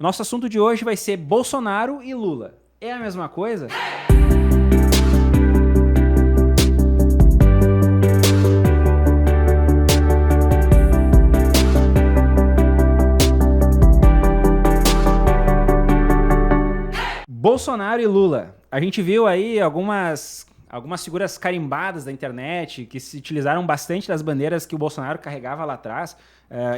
Nosso assunto de hoje vai ser Bolsonaro e Lula. É a mesma coisa? Bolsonaro e Lula. A gente viu aí algumas figuras carimbadas da internet que se utilizaram bastante das bandeiras que o Bolsonaro carregava lá atrás.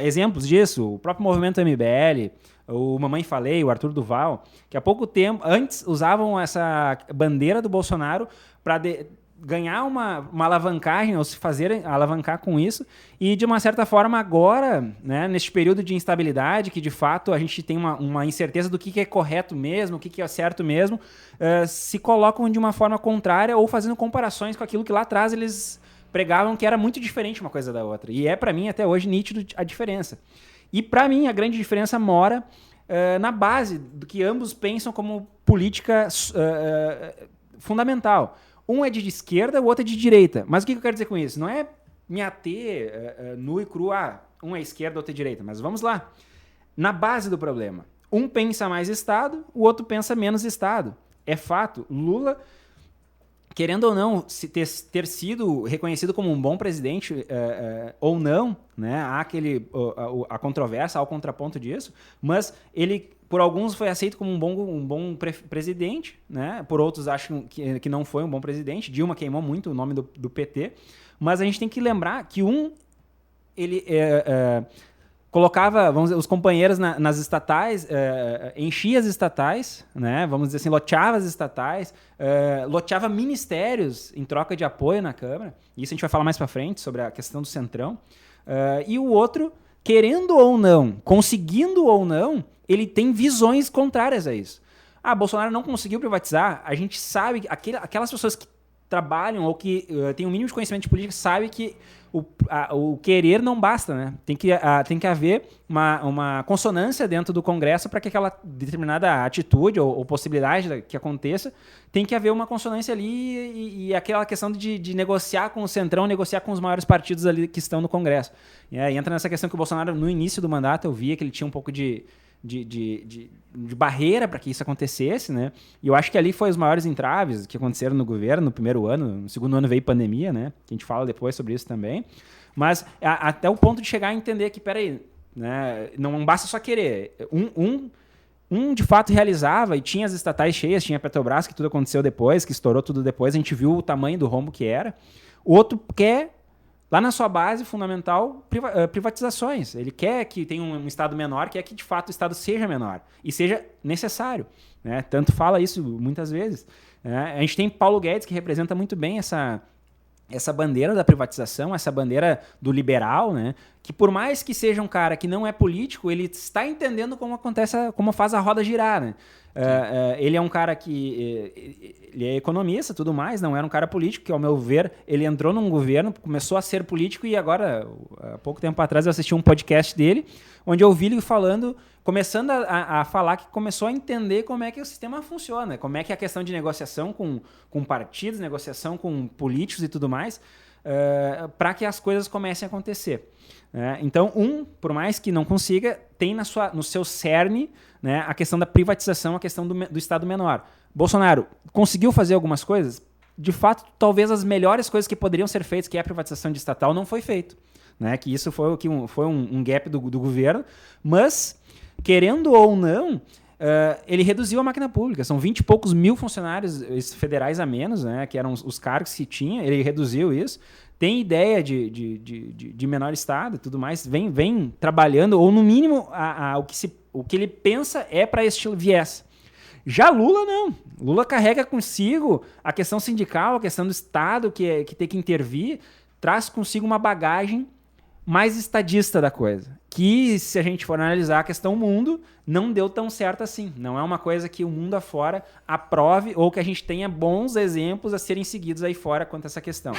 Exemplos disso, o próprio movimento MBL, o Mamãe Falei, o Arthur Duval, que há pouco tempo, antes usavam essa bandeira do Bolsonaro para ganhar uma alavancagem, ou se fazerem alavancar com isso, e de uma certa forma agora, né, neste período de instabilidade, que de fato a gente tem uma incerteza do que é correto mesmo, o que é certo mesmo, se colocam de uma forma contrária ou fazendo comparações com aquilo que lá atrás eles pregavam que era muito diferente uma coisa da outra. E é para mim até hoje nítido a diferença. E para mim a grande diferença mora na base do que ambos pensam como política fundamental. Um é de esquerda, o outro é de direita. Mas o que eu quero dizer com isso? Não é me ater nu e cru, um é esquerda, outro é direita. Mas vamos lá. Na base do problema. Um pensa mais Estado, o outro pensa menos Estado. É fato. Lula, querendo ou não, ter sido reconhecido como um bom presidente ou não, né? Há a controvérsia, há o contraponto disso, mas ele, por alguns, foi aceito como um bom presidente, né? Por outros acham que não foi um bom presidente. Dilma queimou muito o nome do PT, mas a gente tem que lembrar que ele colocava, vamos dizer, os companheiros nas estatais, enchia as estatais, né? Vamos dizer assim, loteava as estatais, loteava ministérios em troca de apoio na Câmara. Isso a gente vai falar mais para frente sobre a questão do Centrão. E o outro, querendo ou não, conseguindo ou não, ele tem visões contrárias a isso. Bolsonaro não conseguiu privatizar. A gente sabe que aquelas pessoas que trabalham ou que têm um mínimo de conhecimento de política sabem que o querer não basta, né? Tem que haver uma consonância dentro do Congresso para que aquela determinada atitude ou possibilidade que aconteça, tem que haver uma consonância ali e aquela questão de negociar com o Centrão, negociar com os maiores partidos ali que estão no Congresso. E aí entra nessa questão que o Bolsonaro, no início do mandato, eu via que ele tinha um pouco de barreira para que isso acontecesse, né? E eu acho que ali foi os maiores entraves que aconteceram no governo no primeiro ano. No segundo ano veio pandemia, né? Que a gente fala depois sobre isso também. Mas até o ponto de chegar a entender que, peraí, né? Não basta só querer. Um de fato realizava e tinha as estatais cheias, tinha a Petrobras, que tudo aconteceu depois, que estourou tudo depois, a gente viu o tamanho do rombo que era. O outro quer, lá na sua base fundamental, privatizações. Ele quer que tenha um Estado menor, quer que de fato o Estado seja menor e seja necessário, né? Tanto fala isso muitas vezes. A gente tem Paulo Guedes, que representa muito bem essa bandeira da privatização, essa bandeira do liberal, né? Que por mais que seja um cara que não é político, ele está entendendo como faz a roda girar, né? Ele é um cara que ele é economista, tudo mais, não era um cara político, que ao meu ver ele entrou num governo, começou a ser político e agora, há pouco tempo atrás eu assisti um podcast dele, onde eu ouvi ele começando a falar que começou a entender como é que o sistema funciona, como é que é a questão de negociação com partidos, negociação com políticos e tudo mais, para que as coisas comecem a acontecer. Então, por mais que não consiga, tem no seu cerne, né, a questão da privatização, a questão do Estado menor. Bolsonaro conseguiu fazer algumas coisas? De fato, talvez as melhores coisas que poderiam ser feitas, que é a privatização de estatal, não foi feito. Né? Que isso foi um gap do governo, mas, querendo ou não, ele reduziu a máquina pública. São 20 e poucos mil funcionários federais a menos, né, que eram os cargos que tinha, ele reduziu isso. Tem ideia de menor Estado e tudo mais, vem trabalhando, ou no mínimo o que ele pensa é para este viés. Já Lula não. Lula carrega consigo a questão sindical, a questão do Estado que tem que intervir, traz consigo uma bagagem mais estadista da coisa. Que, se a gente for analisar a questão mundo, não deu tão certo assim. Não é uma coisa que o mundo afora aprove ou que a gente tenha bons exemplos a serem seguidos aí fora quanto a essa questão.